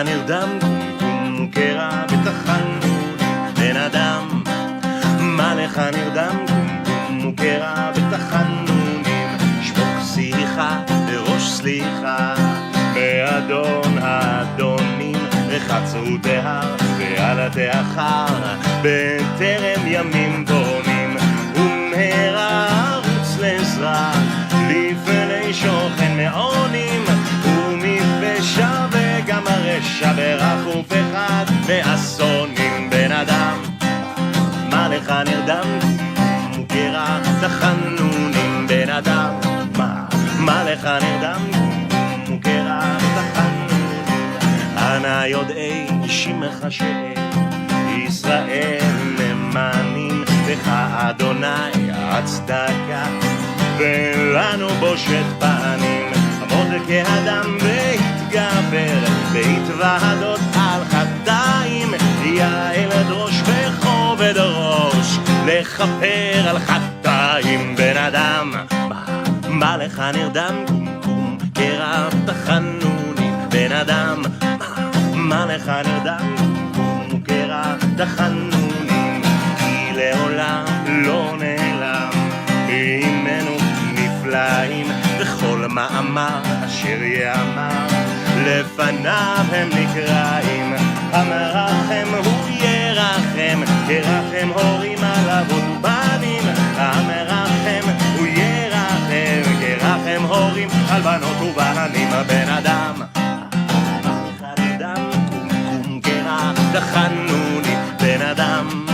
נרדם קומקום קרע בתחנונים בן אדם? מה לך נרדם קומקום קרע בתחנונים? שבוק שיחה בראש סליחה מאדון האדונים וחצו תהר ועל התאחר בטרם ימים בונים ומהרה ערוץ לעזרה לפני שוכן מעונים ומפשע וגם הרשע ברח ופחד ואסונים בן אדם. מה לך נרדם מוקרה תחנונים בן אדם? מה לך נרדם מוקרה תחנונים? אנא יודעי שמך ישראל נאמנים בך אדוני הצדקה ולנו בושת פנים עמוד כאדם והתגבר והתוועדות על חטאים יעל דרוש וכובד ראש לכפר על חטאים בן אדם. מה לך נרדם קומקום קרע תחנונים בן אדם? מה לך נרדם קומקום קרע תחנונים? כי לעולם לא נעלם ממנו נפלאים וכל מאמר אשר יאמר לפניו הם נקראים. המרחם הוא ירחם ירחם הורים על אבות ובנים. המרחם הוא ירחם ירחם הורים על בנות ובנים. בן אדם מה לך נרדם קומקום קרע תחנונים בן אדם?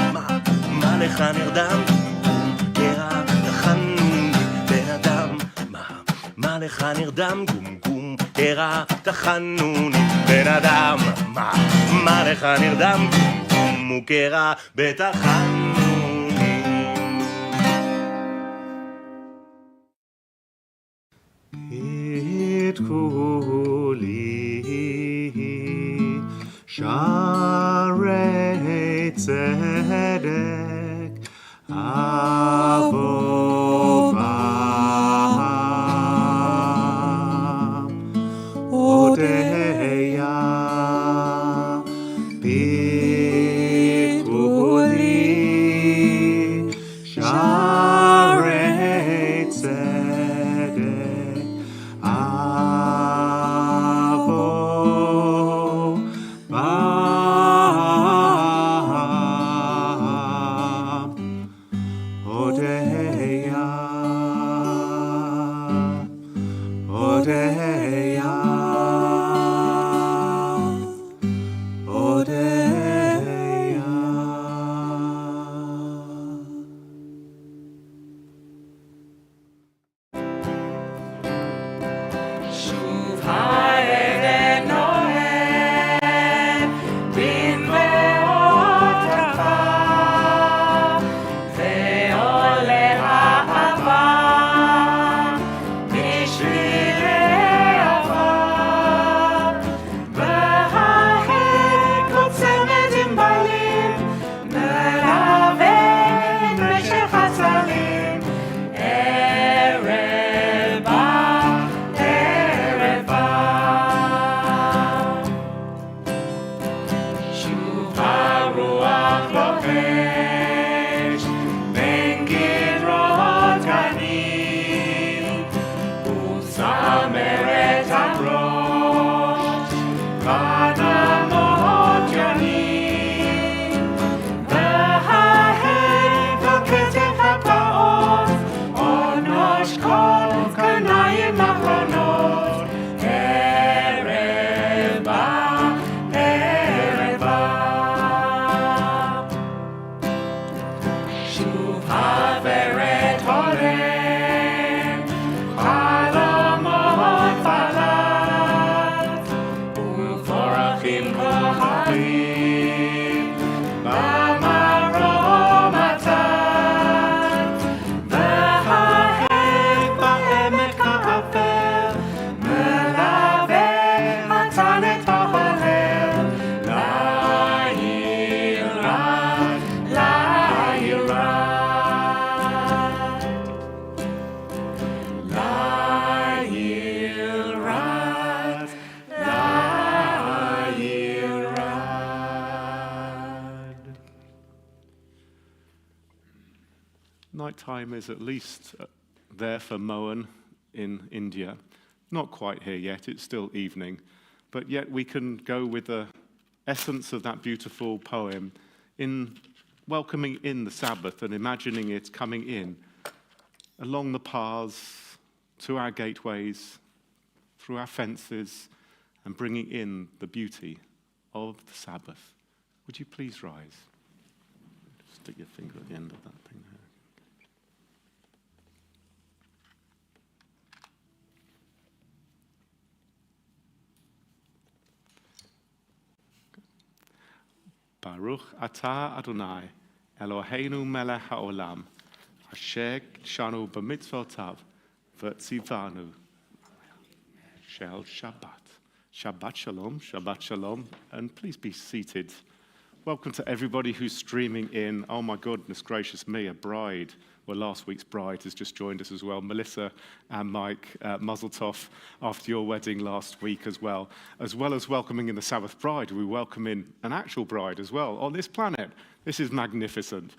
מה לך נרדם קומקום קרע תחנונים בן אדם? מה לך נרדם קומקום קרע תחנונים בן אדם? מה לך נרדם קומקום קרע בתחנונים? התקולי שערי צדק אבובם אודיה פיקולי שערי צדק Nighttime is at least there for Mohan in India. Not quite here yet, it's still evening. But yet we can go with the essence of that beautiful poem in welcoming in the Sabbath and imagining it coming in along the paths, to our gateways, through our fences, and bringing in the beauty of the Sabbath. Would you please rise? Stick your finger at the end of that thing there. Baruch atah Adonai, Eloheinu melech haolam, asher shanu b'mitzvotav, v'tzivanu shel Shabbat. Shabbat shalom, and please be seated. Welcome to everybody who's streaming in. Oh my goodness gracious me, a bride. Well, last week's bride has just joined us as well. Melissa and Mike, Mazel Tov after your wedding last week as well as welcoming in the Sabbath bride. We welcome in an actual bride as well on this planet. This is magnificent.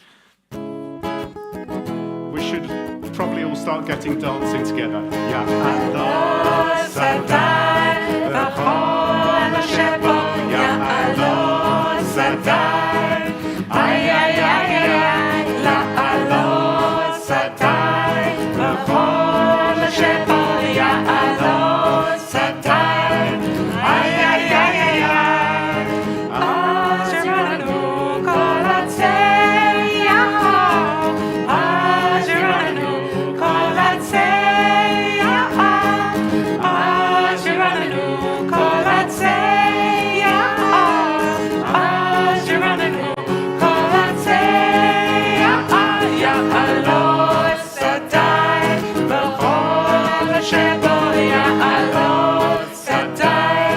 We should probably all start getting dancing together. Ya Allah Sadai, V'chol Shebo, Ya Allah Sadai, ay ay ay ay, La Allah Sadai, V'chol Shebo, Ya Allah Sadai, ay ay ay ay, Ajranu Kol Hatzeya, Ajranu Kol Hatzeya, Ajranu Kol Hatzeya, Ajranu Kol Hatzeya, Ya Allah Sadai, V'chol Shebo, Ya Allah Sadai,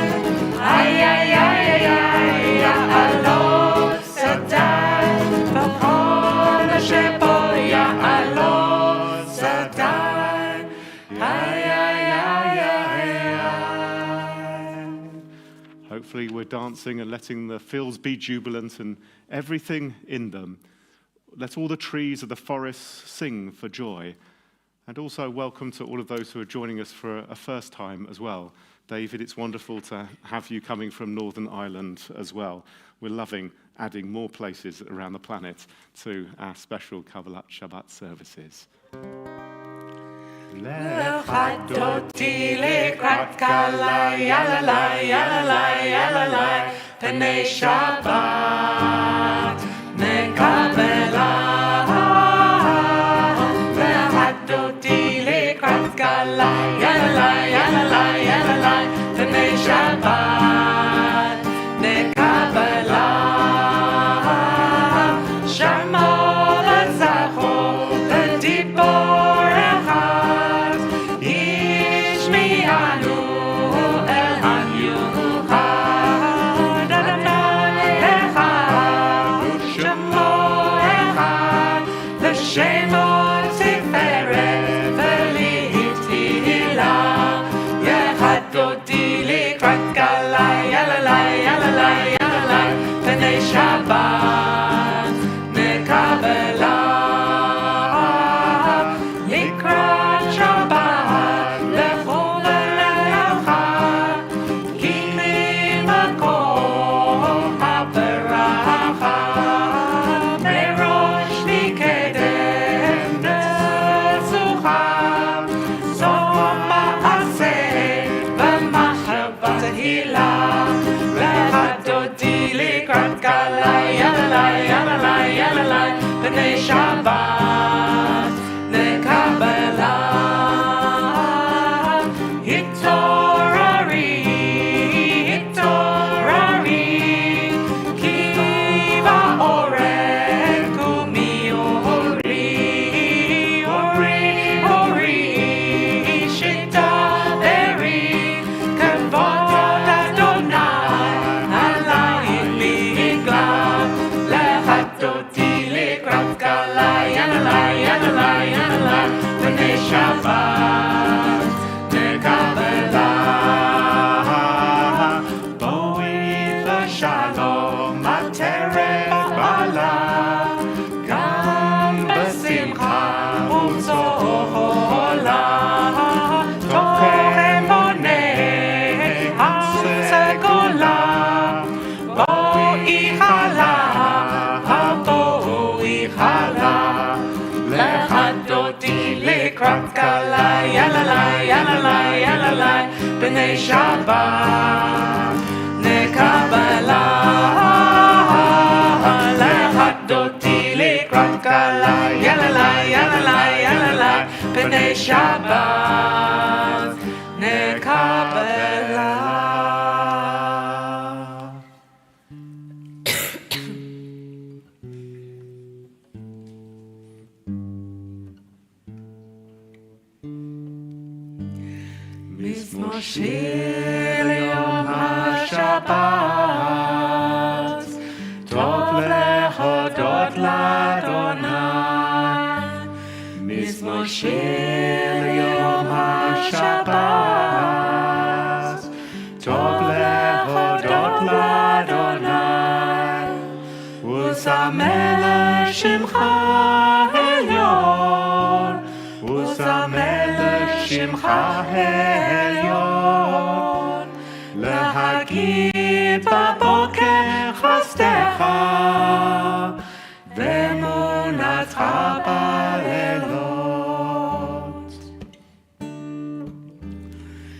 ay ay ay ay, Ya Allah Sadai, V'chol Shebo, Ya Allah Sadai, ay ay ay ay. Hopefully we're dancing and letting the fields be jubilant and everything in them. Let all the trees of the forest sing for joy. And also welcome to all of those who are joining us for a first time as well. David, it's wonderful to have you coming from Northern Ireland as well. We're loving adding more places around the planet to our special Kabbalat Shabbat services. L'chadoti lekrat kala yalalai yalalai yalalai Pnei Shabbat nekabela L'chadoti lekrat kala yalalai yalalai yalalai Pnei Shabbat nekabela Shamo v'zacho v'dibor Shabbat nekabela likrat Shabbat lechol lecha ki makom haberacha merosh mikedem nesucha sof ma'aseh v'machshavat tehillah lechadoti likrat yalalai, yalalai, yalalai, Pnei Shabbat nekabela Hitorari, hitorari Ki va'orek u'mi'ori Ori, ori, shitaveri Kavod Adonai alayim liglav L'chadoti likrat kala yalalai, yalalai, yalalai Pnei Shabbat nekabela Boi v'shalom ateret bala Gam b'simcha Allah. Lechad אותי לקראת כלה, יללה, יללה, יללה, בני שבת, נקבלה. לechad אותי לקראת כלה, יללה, יללה, יללה, בני שבת, נקבלה. מזמור שיר ליום השבת, טוב להודות לאדוני. מזמור שיר ליום השבת, טוב להודות לאדוני. וזמר לשמך העליון, וזמר לשמך העליון, להגיד בבוקר חסדך ואמונתך בלילות.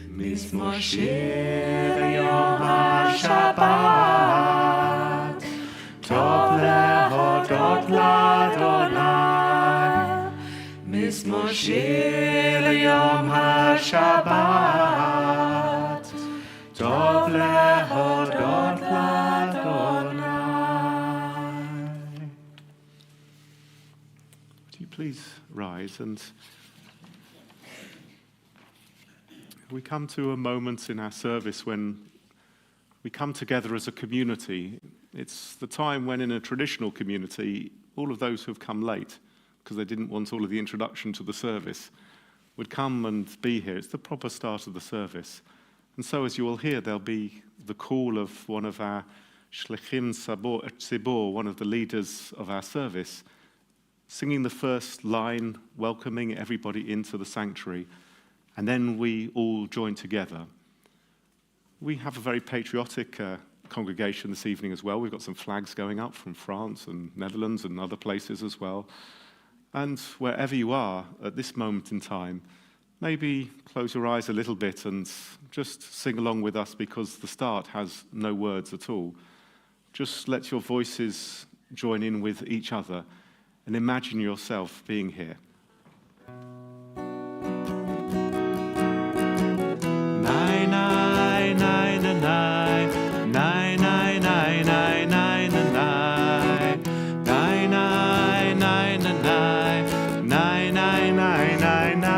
מזמור שיר יום השבת, טוב להודות לאדוני. מזמור שיר ליום השבת, טוב להודות לאדוני. Would you please rise, and we come to a moment in our service when we come together as a community. It's the time when in a traditional community, all of those who have come late, because they didn't want all of the introduction to the service, would come and be here. It's the proper start of the service. And so as you will hear, there'll be the call of one of our Shlichim Tzibor, one of the leaders of our service, singing the first line, welcoming everybody into the sanctuary, and then we all join together. We have a very patriotic congregation this evening as well. We've got some flags going up from France and Netherlands and other places as well. And wherever you are at this moment in time, maybe close your eyes a little bit and just sing along with us, because the start has no words at all. Just let your voices join in with each other and imagine yourself being here. Nine, nine, nine, nine, nine, nine, nine, nine, nine, nine, nine, nine, nine, nine, nine, nine, nine, nine,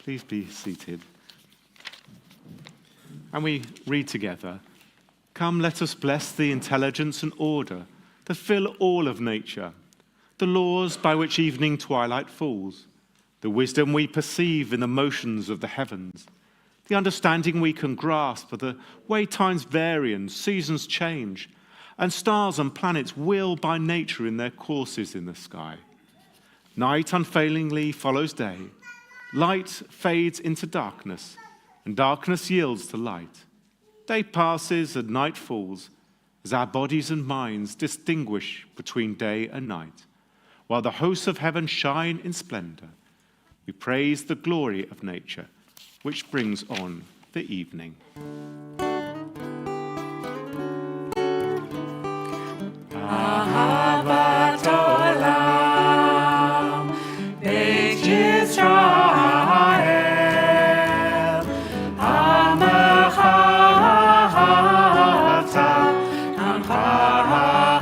Please be seated. And we read together, "Come, let us bless the intelligence and order that fill all of nature, the laws by which evening twilight falls, the wisdom we perceive in the motions of the heavens, the understanding we can grasp of the way times vary and seasons change, and stars and planets wheel by nature in their courses in the sky. Night unfailingly follows day, light fades into darkness, and darkness yields to light. Day passes and night falls, as our bodies and minds distinguish between day and night. While the hosts of heaven shine in splendor, we praise the glory of nature, which brings on the evening. Ahavat olam, Beit Yisrael, Amecha ahavta, Amcha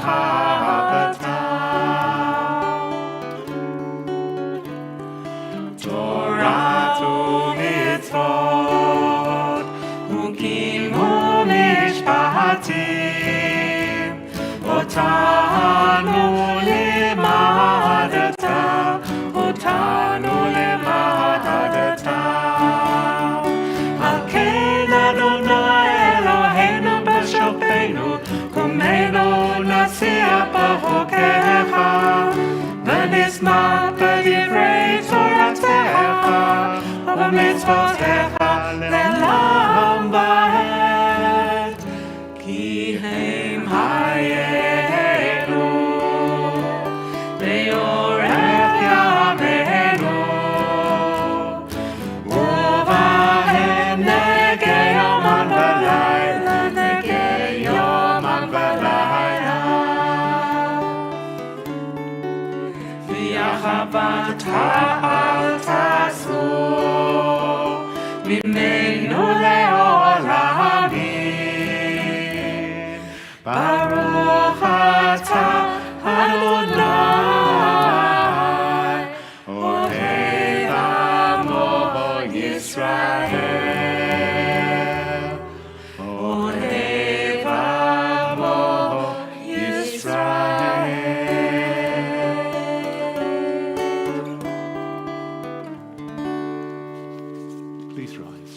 ahavta. Torah u'mitzvot, Hukim u'mishpatim, Otanu limadata, Otanu limadata. Aken Adonai Eloheinu b'shofenu, Kumenu nasiya b'chokecha, V'nisma b'divrei Toratecha, V'mitzvotecha le'olam va'ed, Ki hem hayenu, Ve'yorech yameinu, Uvahem negei yoman v'layla, negei yoman v'layla. V'yachavat ha'al tasu, Mimenu le'olamim. Baruch atah Adonai, Ohev amo Yisrael, Ohev amo Yisrael. Please rise.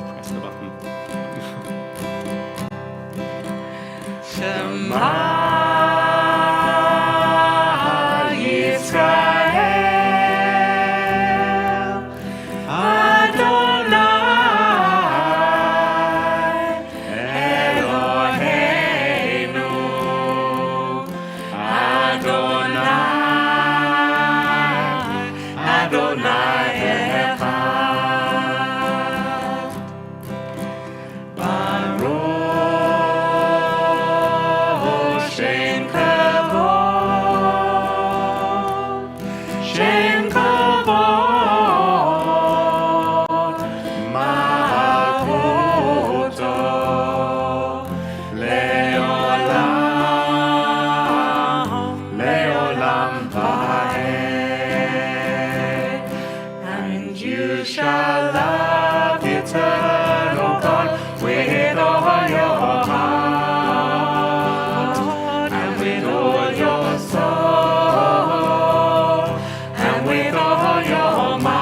Press the button. Shema Yisrael, Adonai Eloheinu, Adonai Echad. Baruch Shem Kavod, Shem Kavod, Malchuto le'olam va'ed. And you shall love the eternal God with all your heart, and with all your soul, and with all your might.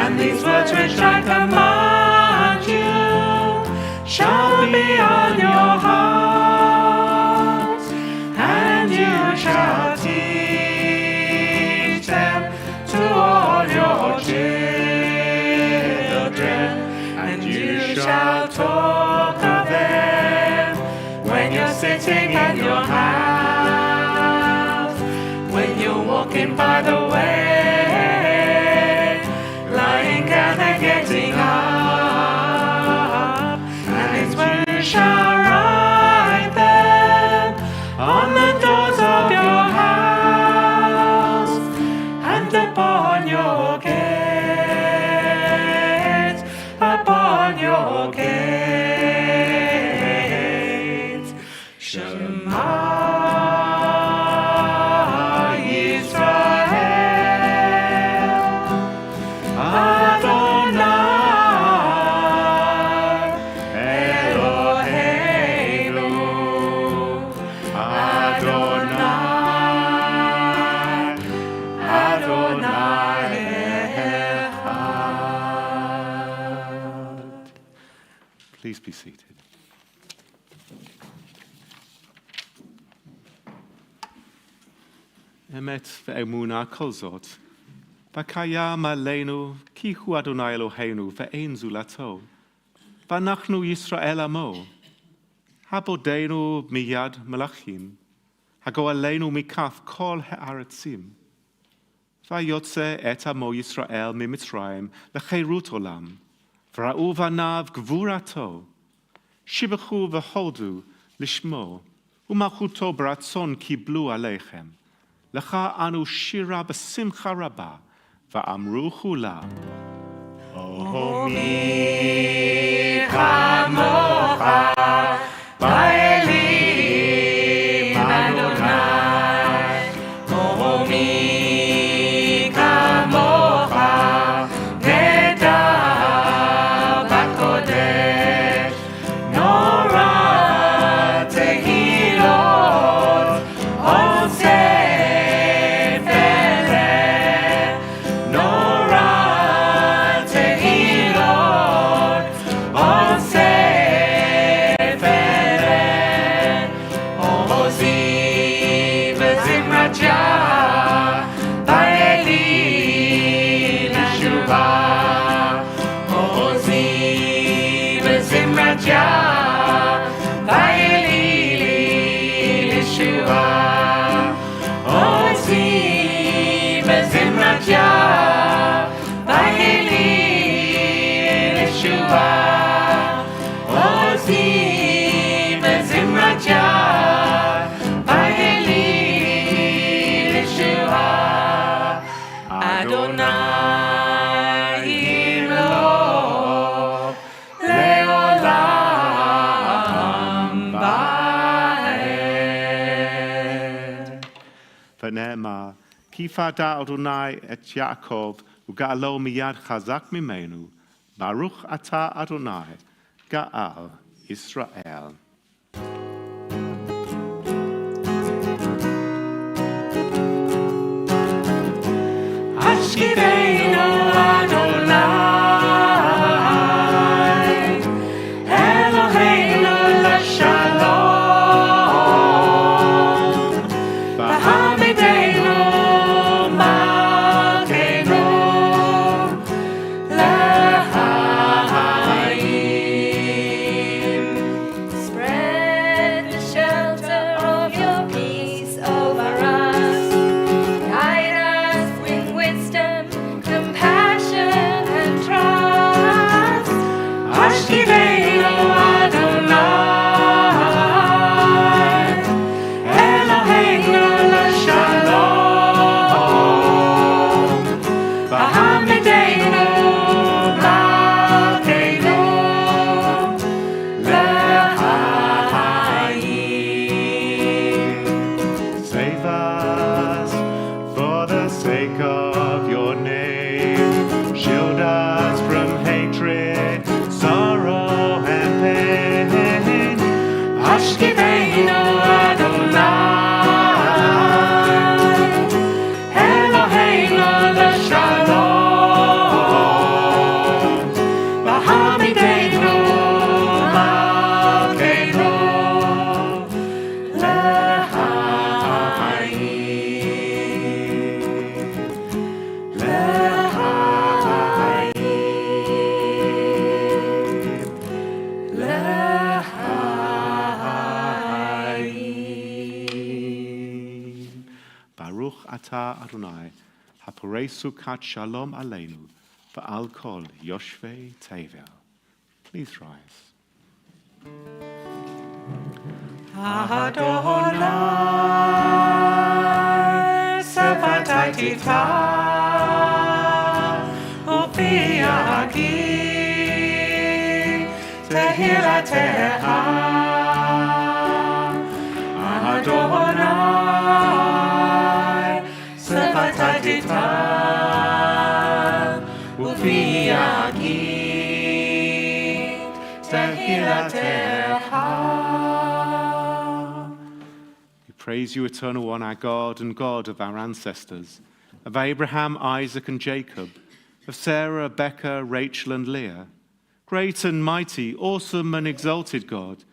And these words which I command you shall be on your hearts, and you shall teach them to all your children, and you shall talk of them when you're sitting in your house, when you're walking by the way, lying down and getting up, and it's when you shall write them on the doors of your house and upon your gates, upon your gates. Shema Yisrael, Please be seated. Emet ve'emuna kol zot. V'kayam aleinu ki hu Adonai Eloheinu ve'ein zulato. V'anachnu Yisrael amo. Habodenu miyad melachim. Hago aleinu mikaf kol ha'aratzim. Vayotze et amo Yisrael mimitzrayim lecherut olam. V'ra'u v'anav gvurato. Shibechu v'holdu lishmo. U'malchuto b'ratzon kiblu aleichem. Lecha anu shira b'simcha rabba. V'amru chula. Oh, mi chamocha ba'elim Adonai. Oh, mi chamocha neda b'kodesh. Nora tehilot oseh. V'ne'emar, ki fada Adonai et Yaakov, u'ga'alo miyad chazak mimenu, Baruch ata Adonai, ga'al Yisrael. Ashkiveinu Adonai, Eloheinu l'shalom, v'hamidenu malkeinu l'chaim. Spread the shelter of your peace over us. Guide us with wisdom, compassion, and trust. Ashkiveinu Adonai, Eloheinu l'shalom, v'hamidenu malkeinu l'chaim. Save us for the sake of your name. Shield us from hatred, sorrow, and pain. Ashkiveinu Adonai, Eloheinu l'shalom, v'hamidenu malkeinu l'chaim. Baruch ata Adonai, haporei sukat shalom aleinu, v'al kol yoshvei tevel. Please rise. Adonai, Sevataytita, Upiagi, Tehilateha. Adonai, Sevataytita, Upiagi, Tehilateha. Praise you, Eternal One, our God and God of our ancestors, of Abraham, Isaac, and Jacob, of Sarah, Rebekah, Rachel, and Leah, Great and mighty, awesome and exalted God,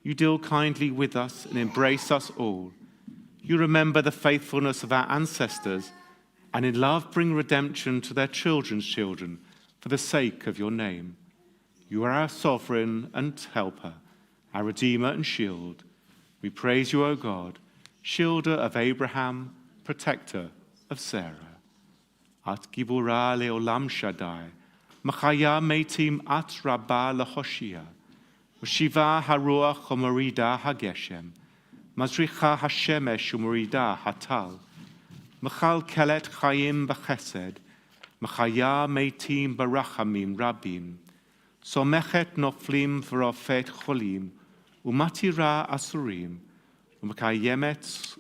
you deal kindly with us and embrace us all. You remember the faithfulness of our ancestors and in love bring redemption to their children's children for the sake of your name. You are our sovereign and helper, our redeemer and shield. We praise you, O God, shielder of Abraham, protector of Sarah. At gibura leolam shaddai, machaya metim at rabba lehoshia, Shiva haruach umorida hageshem, mazricha hashemesh umorida hatal, Machal kelet chayim b'chesed, Machaya meitim barachamim rabim, Somechet noflim v'rofet cholim, Umatira asurim, Umakayemet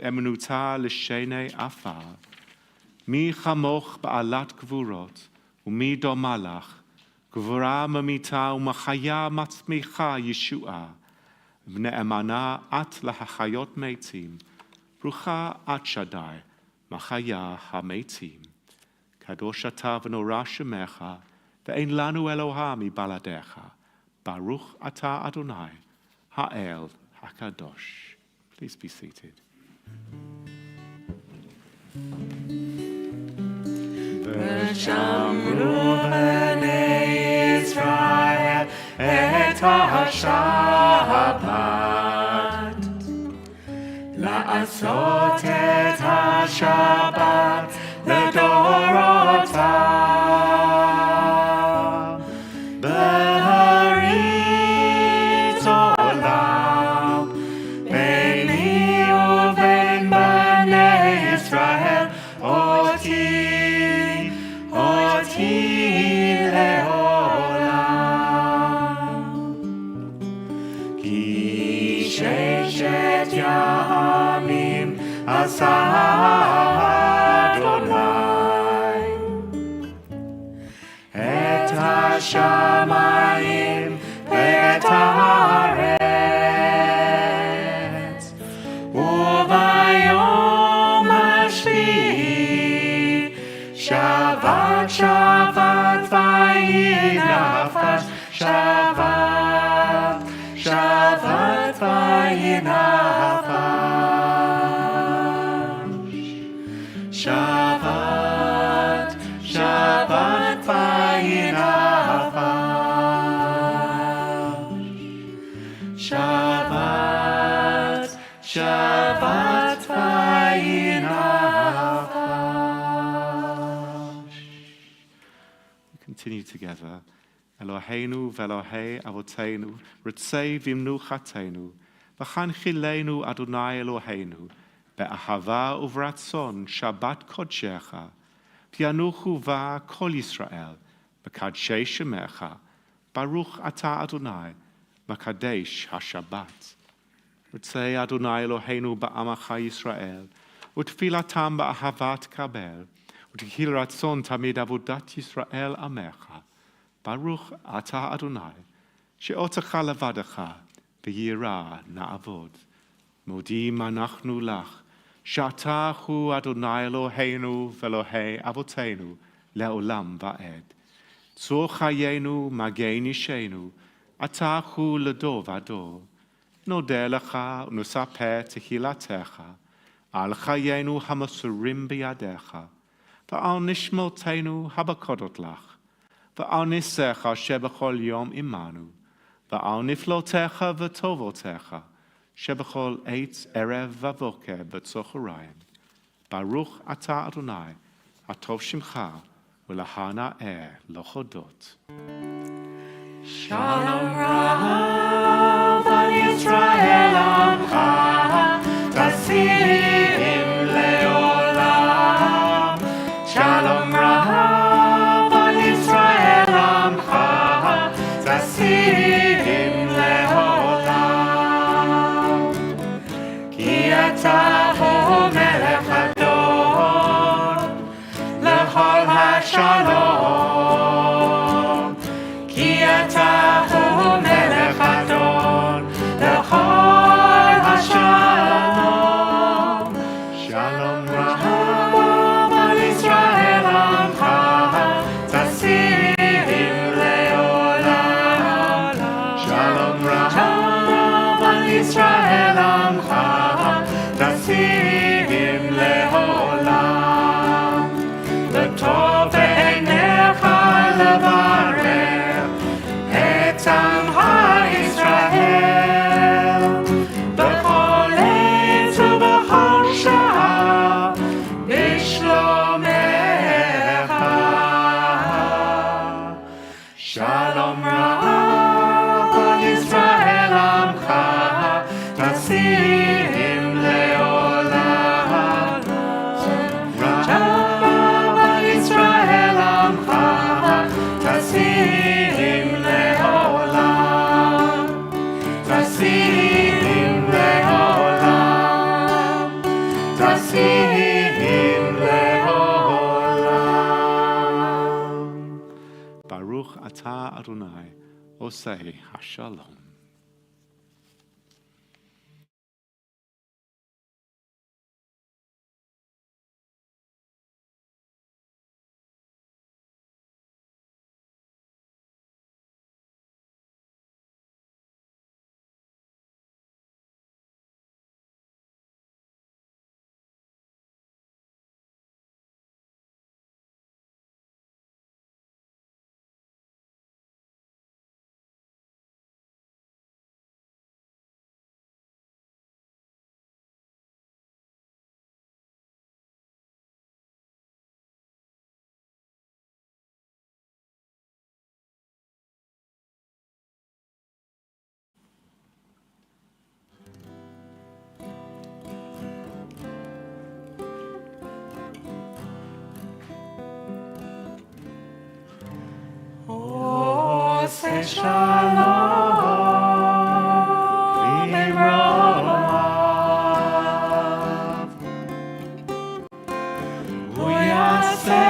emunuta l'shenei afar, Mi chamoch ba'alat gvurot, Umi domalach, Gvura mamita umachaya matzmicha Yeshua, V'ne'emana at lahachayot meitim, Brucha at Shaddai, Machaya ha-meitim. Kadosh ata v'norah shemecha, ve'ein lanu Elohim baladecha. Baruch ata Adonai, ha'el hakadosh. Please be seated. V'shamru b'nei Yisrael et ha-Shabbat, לעשות את השבת לדורותם, בארץ עולם, ביני ובין בני ישראל, אותי לעולם. כי ששת ימים עשה אדוני את השמיים ואת הארץ, וביום השביעי שבת שבת ויהי נפש, שבת שבת ויהי נפש, שבת שבת ויהי נפש, שבת שבת ויהי נפש. We continue together. Eloheinu ve'Elohei avoteinu, ritzei v'imnu chatenu, v'chanchilenu Adonai Eloheinu, be'ahava uvratzon Shabbat kodshecha, v'yanuchu va kol Yisrael, b'kadshei shemecha, Baruch ata Adonai, makadesh ha-Shabbat. Ritzei Adonai Eloheinu ba'amacha Yisrael, utfilatam ba'ahavat kabel, utchil ratzon tamid avodat Yisrael amecha, Baruch ata Adonai, she'otecha levadecha, v'yira na'avod. Modim anachnu lach, she'ata hu Adonai Eloheinu v'Elohei avotenu, le'olam va'ed. Tzor chayenu magen ishenu, ata hu l'dor v'ador. Nodeh lecha u'nusaper tehilatecha, al chayenu hamasurim biyadecha, v'al nishmotenu habakodot lach, v'al nisecha shebechol yom imanu, v'al niflotecha v'tovotecha, shebechol eitz erev v'avoker b'tzochorayim. Baruch ata Adonai, atov shimcha, v'lahana lochodot. Shalom Rav al Yisrael Amcha, Tasim leolam. Shalom Rav al Yisrael Amcha, Tasim leolam. Ki ata hu melech adon, lechol hashalom. Shalom טסים לעולם, לטוב בעיניך לברך את עמך ישראל, בכל עת ובכל שעה בשלומך. שלום רב על ישראל עמך, טסים לעולם. שלום רב על ישראל עמך, טסים לעולם. טסים לעולם. טסים לעולם. Baruch atah Adonai, osei hashalom. עושה שלום ממרומיו, הוא יעשה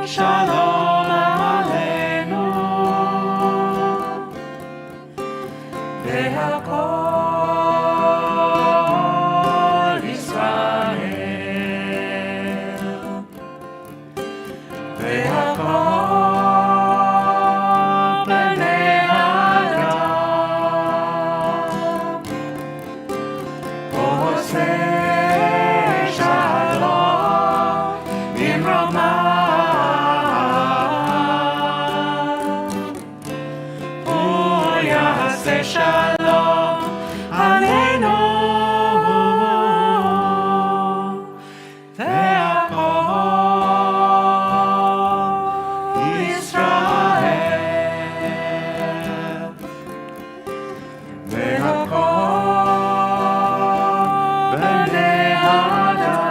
שלום עלינו ועל כל ישראל ועל כל שלום עלינו ועל כל ישראל ועל כל בני אדם.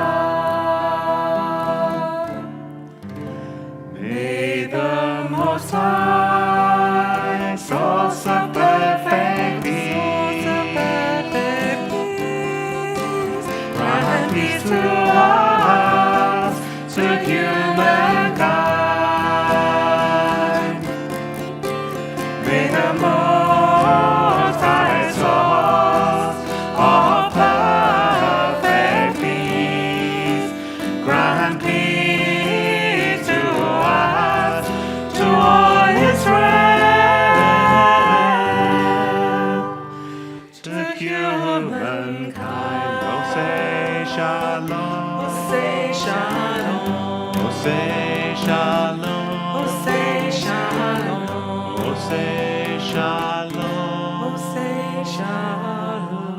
May the Most High source of perfect peace, grant peace to us, to humankind. May the Most High source of perfect peace, grant peace to us, to all Israel, to humankind. Osei shalom, Osei shalom, Osei shalom, Osei shalom, Osei shalom, Osei shalom.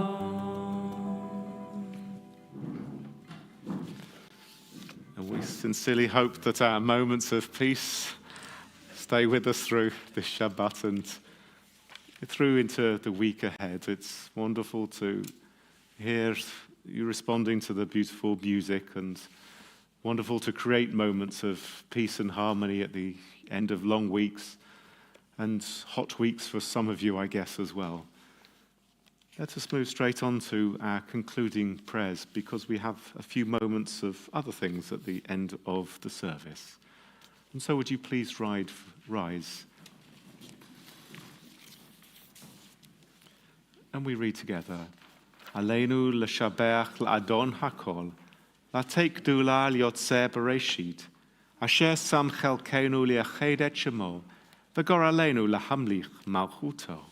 And we sincerely hope that our moments of peace stay with us through this Shabbat and through into the week ahead. It's wonderful to hear you responding to the beautiful music, and wonderful to create moments of peace and harmony at the end of long weeks and hot weeks for some of you, I guess, as well. Let us move straight on to our concluding prayers, because we have a few moments of other things at the end of the service. And so would you please rise? And we read together, Aleinu l'shabeach l'adon hakol, l'atei gdula l'yotzeh bereshit, asher sam chelkeinu li'ached et shemo, v'gor aleinu l'hamlich malchuto.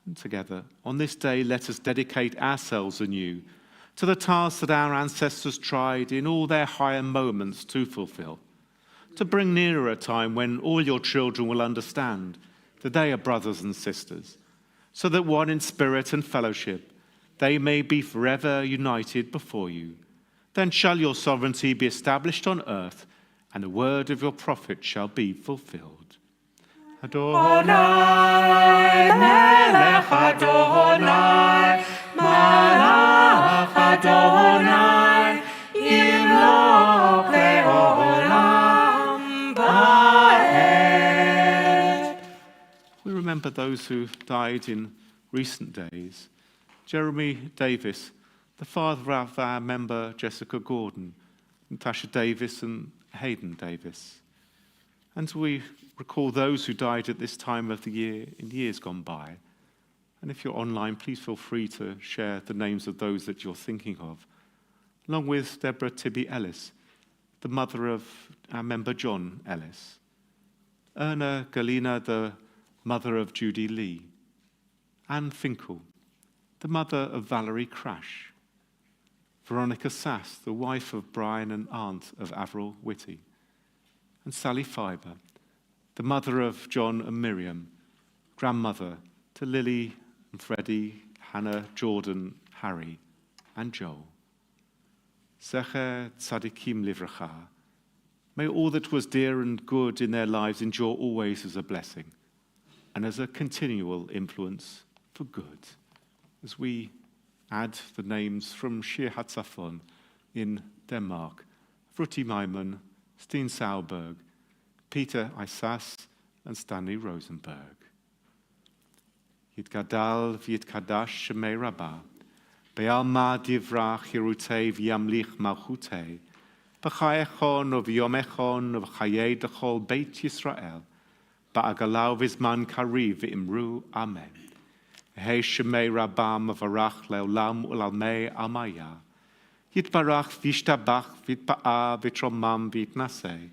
And together, on this day, let us dedicate ourselves anew, to the task that our ancestors tried in all their higher moments to fulfill, to bring nearer a time when all your children will understand that they are brothers and sisters, so that one in spirit and fellowship, they may be forever united before you. Then shall your sovereignty be established on earth, and the word of your prophet shall be fulfilled. Adonai, Melech Adonai, Malach Adonai, Yimloch Le'olam Ba'ed. We remember those who died in recent days. Jeremy Davis, the father of our member Jessica Gordon, Natasha Davis and Hayden Davis. And we recall those who died at this time of the year in years gone by. And if you're online, please feel free to share the names of those that you're thinking of, along with Deborah Tibby Ellis, the mother of our member John Ellis, Erna Galina, the mother of Judy Lee, Anne Finkel, the mother of Valerie Crash, Veronica Sass, the wife of Brian and aunt of Avril Whitty, and Sally Fiber, the mother of John and Miriam, grandmother to Lily and Freddie, Hannah, Jordan, Harry, and Joel. Zecher tzadikim livracha. May all that was dear and good in their lives endure always as a blessing and as a continual influence for good. As we add the names from Shir Hatzafon in Denmark, Frutti Maimon, Steen Sauerberg, Peter Isas, and Stanley Rosenberg. Yitgadal v'yitkadash shemei Rabbah, be'alma divrach hirutei v'yamlich malchutei, b'chayechon v'yomechon v'chayei d'chol Beit Yisrael, ba'agalau v'zman kari v'imru Amen. Hei shemei Rabbah mavarach le'olam u'lalmei amaya, yitbarach v'yishtabach v'yitba'a v'yitromam v'yitnasei,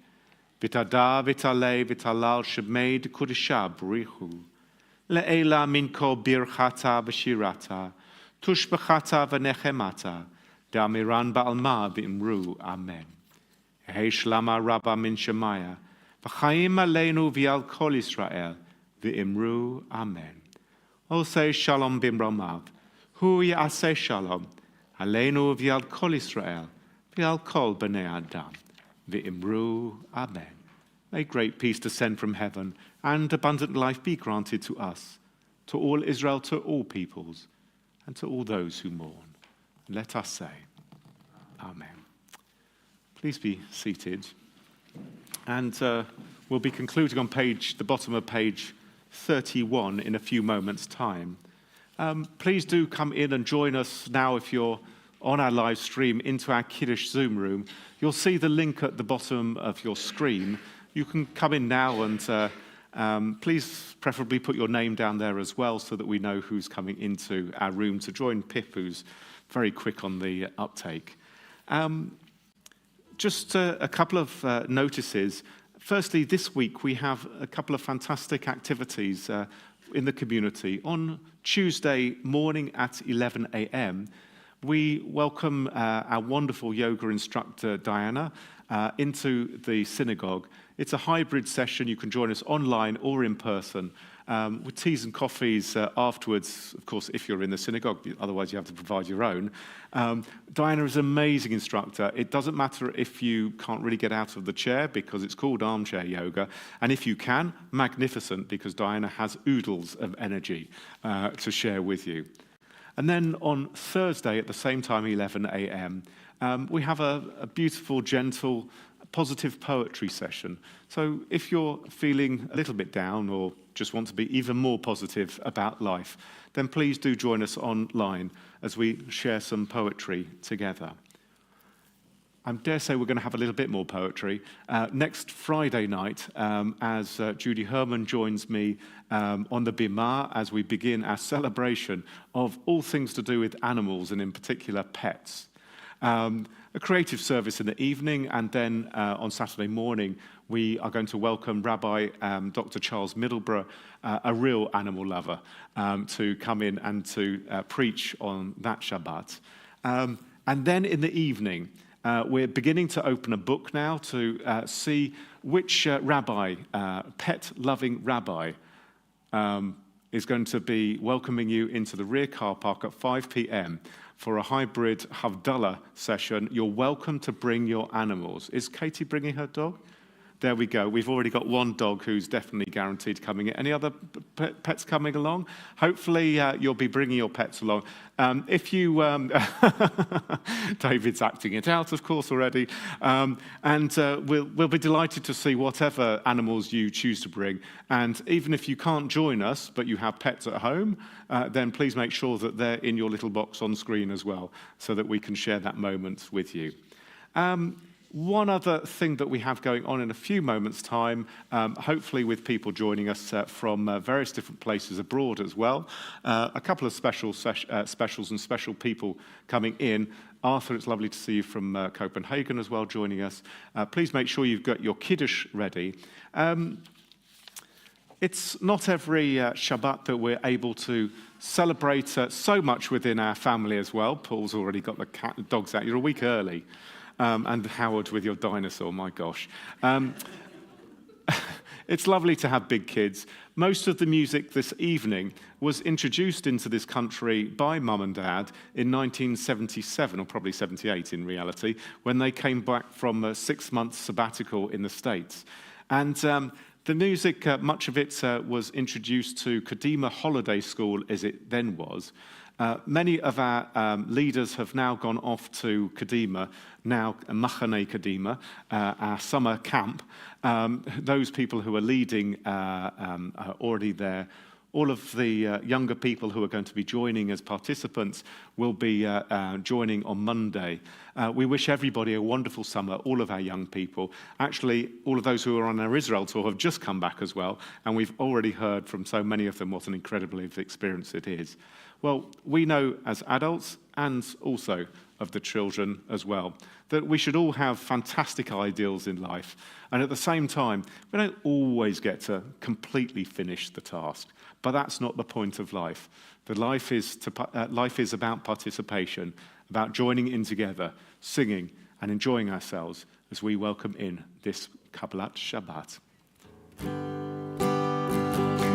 v'tada v'talei v'talal shemei d'kudisha b'richu, le'ela min kol birchata v'shirata, tushbechata v'nechemata, de'amiran ba'alma v'imru Amen. Hei shlama Rabbah min Shemaya, v'chaim aleinu v'yal kol Yisrael, v'imru Amen. Osei shalom bimromav, hu ya'aseh shalom, aleinu v'yal kol Yisrael, v'yal kol b'nei Adam, v'imru Amen. May great peace descend from heaven and abundant life be granted to us, to all Israel, to all peoples, and to all those who mourn. Let us say, Amen. Please be seated. And we'll be concluding on the bottom of page 31 in a few moments' time. Please do come in and join us now if you're on our live stream into our Kiddush Zoom room. You'll see the link at the bottom of your screen. You can come in now and please preferably put your name down there as well so that we know who's coming into our room to join Pip, who's very quick on the uptake. Just a couple of notices. Firstly, this week we have a couple of fantastic activities in the community. On Tuesday morning at 11 a.m., we welcome our wonderful yoga instructor, Diana, into the synagogue. It's a hybrid session. You can join us online or in person with teas and coffees afterwards, of course, if you're in the synagogue. Otherwise, you have to provide your own. Diana is an amazing instructor. It doesn't matter if you can't really get out of the chair because it's called armchair yoga. And if you can, magnificent, because Diana has oodles of energy to share with you. And then on Thursday at the same time, 11 a.m., we have a beautiful, gentle, positive poetry session. So if you're feeling a little bit down or just want to be even more positive about life, then please do join us online as we share some poetry together. I dare say we're going to have a little bit more poetry. Next Friday night, as Judy Herman joins me on the Bima as we begin our celebration of all things to do with animals and in particular pets. A creative service in the evening, and then on Saturday morning, we are going to welcome Rabbi Dr. Charles Middleborough, a real animal lover, to come in and to preach on that Shabbat. And then in the evening, we're beginning to open a book now to see which rabbi, pet-loving rabbi, is going to be welcoming you into the rear car park at 5 p.m. for a hybrid Havdalah session. You're welcome to bring your animals. Is Katie bringing her dog? There we go. We've already got one dog who's definitely guaranteed coming in. Any other pets coming along? Hopefully you'll be bringing your pets along. If you... David's acting it out, of course, already. We'll be delighted to see whatever animals you choose to bring. And even if you can't join us, but you have pets at home, then please make sure that they're in your little box on screen as well, so that we can share that moment with you. One other thing that we have going on in a few moments' time, hopefully with people joining us from various different places abroad as well, a couple of specials and special people coming in. Arthur, it's lovely to see you from Copenhagen as well joining us. Please make sure you've got your Kiddush ready. It's not every Shabbat that we're able to celebrate so much within our family as well. Paul's already got the dogs out. You're a week early. And Howard with your dinosaur, my gosh. It's lovely to have big kids. Most of the music this evening was introduced into this country by Mum and Dad in 1977, or probably 78 in reality, when they came back from a 6-month sabbatical in the States. And the music, much of it was introduced to Kadima Holiday School, as it then was. Many of our leaders have now gone off to Kadima, now Machane Kadima, our summer camp. Those people who are leading are already there. All of the younger people who are going to be joining as participants will be joining on Monday. We wish everybody a wonderful summer, all of our young people. Actually, all of those who are on our Israel tour have just come back as well, and we've already heard from so many of them what an incredible experience it is. Well, we know as adults and also of the children as well that we should all have fantastic ideals in life. And at the same time, we don't always get to completely finish the task. But that's not the point of life. Life is about participation, about joining in together, singing and enjoying ourselves as we welcome in this Kabbalat Shabbat.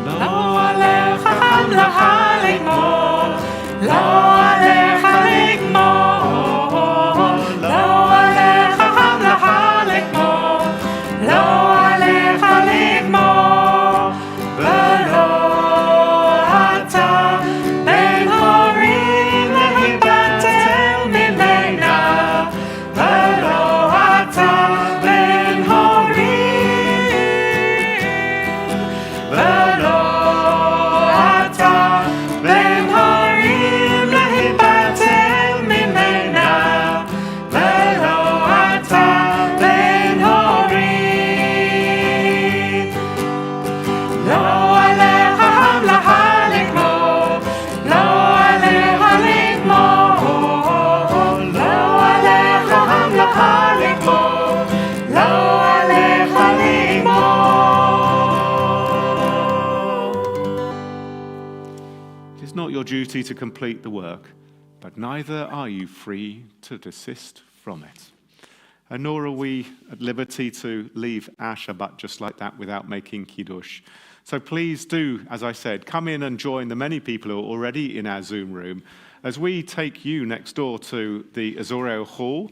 לא עליך המלאכה לגמור, לא עליך לגמור, לא עליך המלאכה לגמור, לא עליך לגמור, ולא אתה בן הורים להיבטל ממנה, ולא אתה בן הורים, ולא your duty to complete the work, but neither are you free to desist from it. And nor are we at liberty to leave our Shabbat just like that without making Kiddush. So please do, as I said, come in and join the many people who are already in our Zoom room as we take you next door to the Azoreo Hall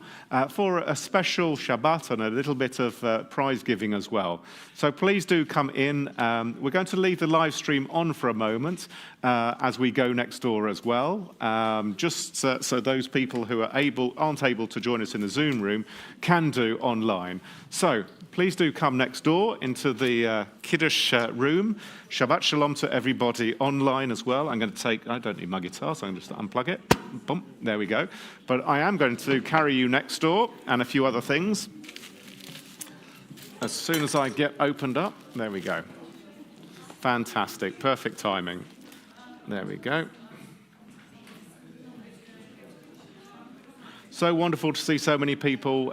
for a special Shabbat and a little bit of prize giving as well. So please do come in. We're going to leave the live stream on for a moment as we go next door as well, just so those people who aren't able to join us in the Zoom room can do online. So please do come next door into the Kiddush room. Shabbat Shalom to everybody online as well. I don't need my guitar, so I'm going to just unplug it. Boom, there we go. But I am going to carry you next door and a few other things. As soon as I get opened up, there we go. Fantastic, perfect timing. There we go. So wonderful to see so many people